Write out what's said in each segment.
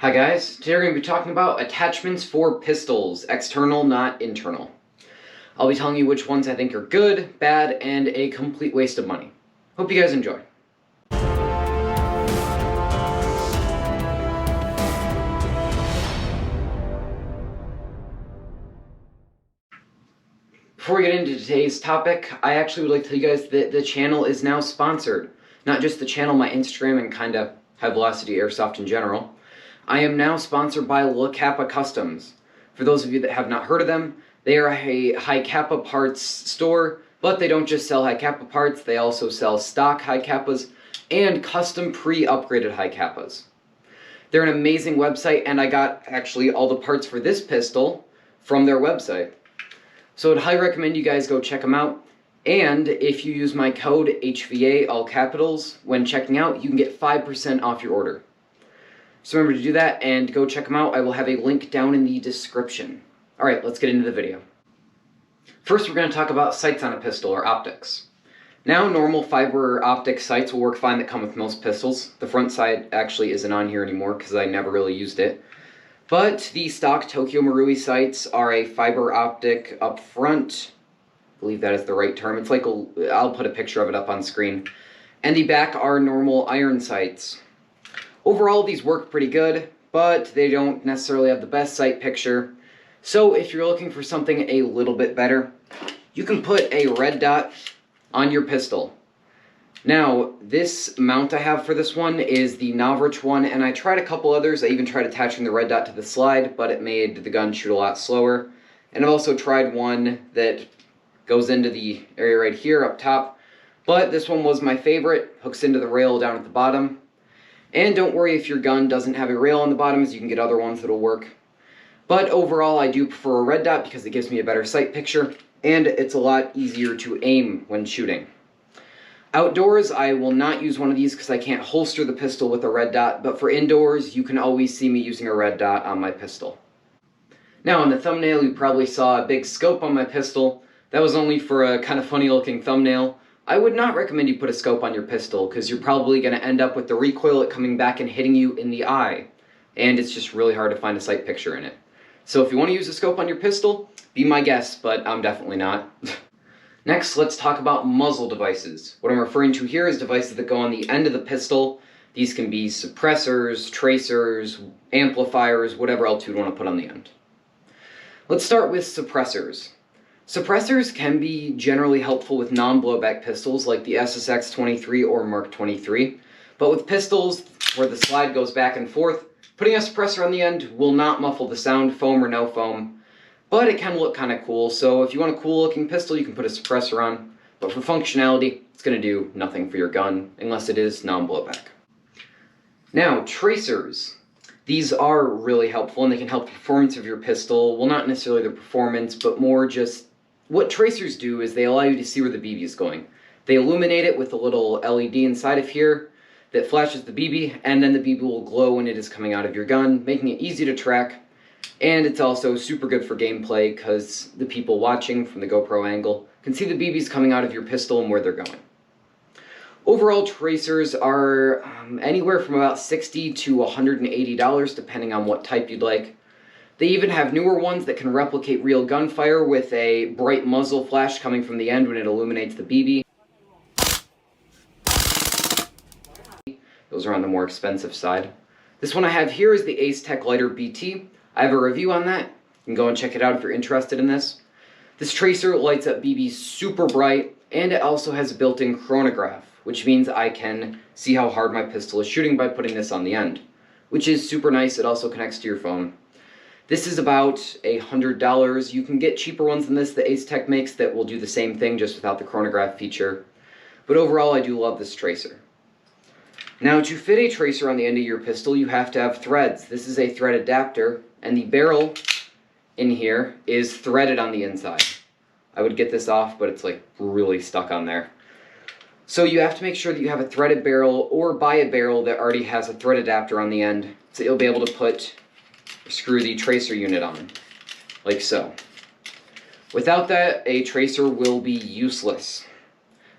Hi guys, today we're going to be talking about attachments for pistols, external, not internal. I'll be telling you which ones I think are good, bad, and a complete waste of money. Hope you guys enjoy. Before we get into today's topic, I actually would like to tell you guys that the channel is now sponsored. Not just the channel, my Instagram, and kind of High Velocity Airsoft in general. I am now sponsored by La Kappa Customs. For those of you that have not heard of them, they are a high Kappa parts store, but they don't just sell high Kappa parts, they also sell stock high Kappas and custom pre-upgraded high Kappas. They're an amazing website, and I got actually all the parts for this pistol from their website. So I'd highly recommend you guys go check them out. And if you use my code HVA, all capitals, when checking out, you can get 5% off your order. So remember to do that and go check them out. I will have a link down in the description. Alright, let's get into the video. First, we're going to talk about sights on a pistol, or optics. Now, normal fiber optic sights will work fine that come with most pistols. The front side actually isn't on here anymore because I never really used it. But the stock Tokyo Marui sights are a fiber optic up front. I believe that is the right term. It's like I'll put a picture of it up on screen. And the back are normal iron sights. Overall, these work pretty good, but they don't necessarily have the best sight picture. So if you're looking for something a little bit better, you can put a red dot on your pistol. Now, this mount I have for this one is the Navrich one, and I tried a couple others. I even tried attaching the red dot to the slide, but it made the gun shoot a lot slower. And I've also tried one that goes into the area right here up top, but this one was my favorite. Hooks into the rail down at the bottom. And don't worry if your gun doesn't have a rail on the bottom, as you can get other ones that'll work. But overall, I do prefer a red dot because it gives me a better sight picture, and it's a lot easier to aim when shooting. Outdoors, I will not use one of these because I can't holster the pistol with a red dot, but for indoors, you can always see me using a red dot on my pistol. Now, in the thumbnail, you probably saw a big scope on my pistol. That was only for a kind of funny looking thumbnail. I would not recommend you put a scope on your pistol because you're probably going to end up with the recoil it coming back and hitting you in the eye. And it's just really hard to find a sight picture in it. So if you want to use a scope on your pistol, be my guest, but I'm definitely not. Next, let's talk about muzzle devices. What I'm referring to here is devices that go on the end of the pistol. These can be suppressors, tracers, amplifiers, whatever else you'd want to put on the end. Let's start with suppressors. Suppressors can be generally helpful with non-blowback pistols like the SSX-23 or Mark 23, but with pistols where the slide goes back and forth, putting a suppressor on the end will not muffle the sound, foam or no foam, but it can look kind of cool. So if you want a cool looking pistol, you can put a suppressor on, but for functionality, it's going to do nothing for your gun unless it is non-blowback. Now, tracers. These are really helpful, and they can help the performance of your pistol. Well, not necessarily the performance, but more just what tracers do is they allow you to see where the BB is going. They illuminate it with a little LED inside of here that flashes the BB, and then the BB will glow when it is coming out of your gun, making it easy to track. And it's also super good for gameplay because the people watching from the GoPro angle can see the BBs coming out of your pistol and where they're going. Overall, tracers are anywhere from about $60 to $180 depending on what type you'd like. They even have newer ones that can replicate real gunfire with a bright muzzle flash coming from the end when it illuminates the BB. Those are on the more expensive side. This one I have here is the Ace Tech Lighter BT. I have a review on that. You can go and check it out if you're interested in this. This tracer lights up BBs super bright, and it also has a built-in chronograph, which means I can see how hard my pistol is shooting by putting this on the end, which is super nice. It also connects to your phone. This is about $100. You can get cheaper ones than this that Ace Tech makes that will do the same thing just without the chronograph feature. But overall, I do love this tracer. Now, to fit a tracer on the end of your pistol, you have to have threads. This is a thread adapter, and the barrel in here is threaded on the inside. I would get this off, but it's like really stuck on there. So you have to make sure that you have a threaded barrel or buy a barrel that already has a thread adapter on the end so you'll be able to screw the tracer unit on, like so. Without that, a tracer will be useless.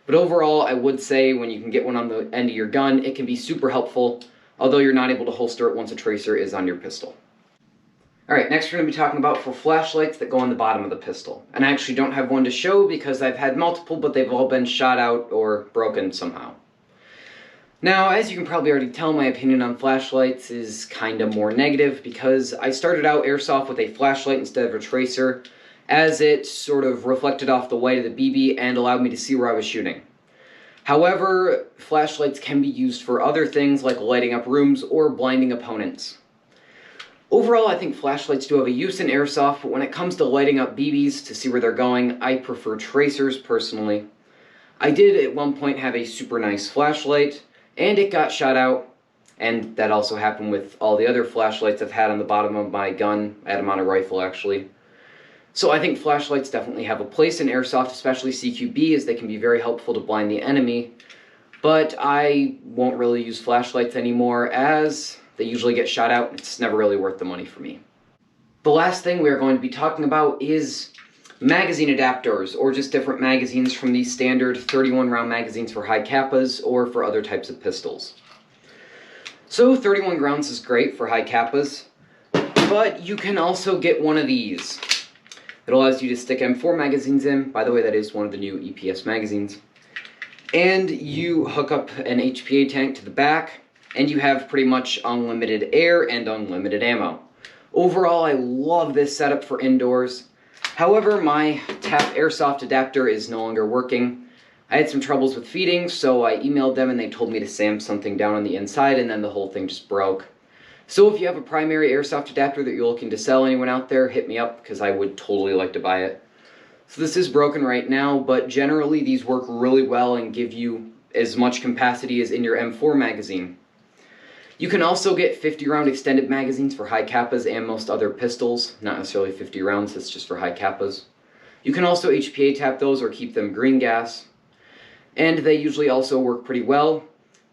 But overall, I would say when you can get one on the end of your gun, it can be super helpful. although you're not able to holster it once a tracer is on your pistol. Alright, next we're going to be talking about for flashlights that go on the bottom of the pistol. And I actually don't have one to show because I've had multiple, but they've all been shot out or broken somehow. Now, as you can probably already tell, my opinion on flashlights is kinda more negative because I started out airsoft with a flashlight instead of a tracer, as it sort of reflected off the white of the BB and allowed me to see where I was shooting. However, flashlights can be used for other things like lighting up rooms or blinding opponents. Overall, I think flashlights do have a use in airsoft, but when it comes to lighting up BBs to see where they're going, I prefer tracers personally. I did at one point have a super nice flashlight, and it got shot out, and that also happened with all the other flashlights I've had on the bottom of my gun. I had them on a rifle, actually. So I think flashlights definitely have a place in airsoft, especially CQB, as they can be very helpful to blind the enemy. But I won't really use flashlights anymore, as they usually get shot out, and it's never really worth the money for me. The last thing we are going to be talking about is magazine adapters, or just different magazines from the standard 31 round magazines for high kappas or for other types of pistols. So 31 rounds is great for high kappas, but you can also get one of these. It allows you to stick M4 magazines in. By the way, that is one of the new EPS magazines. And you hook up an HPA tank to the back, and you have pretty much unlimited air and unlimited ammo. Overall, I love this setup for indoors. However, my TAP airsoft adapter is no longer working. I had some troubles with feeding, so I emailed them and they told me to sand something down on the inside, and then the whole thing just broke. So if you have a primary airsoft adapter that you're looking to sell anyone out there, hit me up, because I would totally like to buy it. So this is broken right now, but generally these work really well and give you as much capacity as in your M4 magazine. You can also get 50 round extended magazines for high kappas and most other pistols, not necessarily 50 rounds, it's just for high kappas. You can also HPA tap those or keep them green gas, and they usually also work pretty well.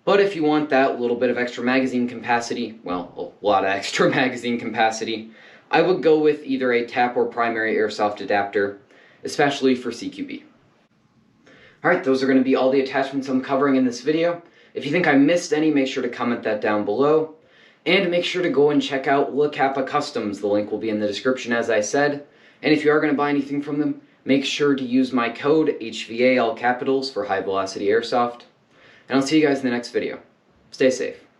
But if you want that little bit of extra magazine capacity, well, a lot of extra magazine capacity, I would go with either a tap or primary airsoft adapter, especially for CQB. Alright, those are going to be all the attachments I'm covering in this video. If you think I missed any, make sure to comment that down below. And make sure to go and check out La Kappa Customs. The link will be in the description, as I said. And if you are going to buy anything from them, make sure to use my code HVA, all capitals, for high velocity airsoft. And I'll see you guys in the next video. Stay safe.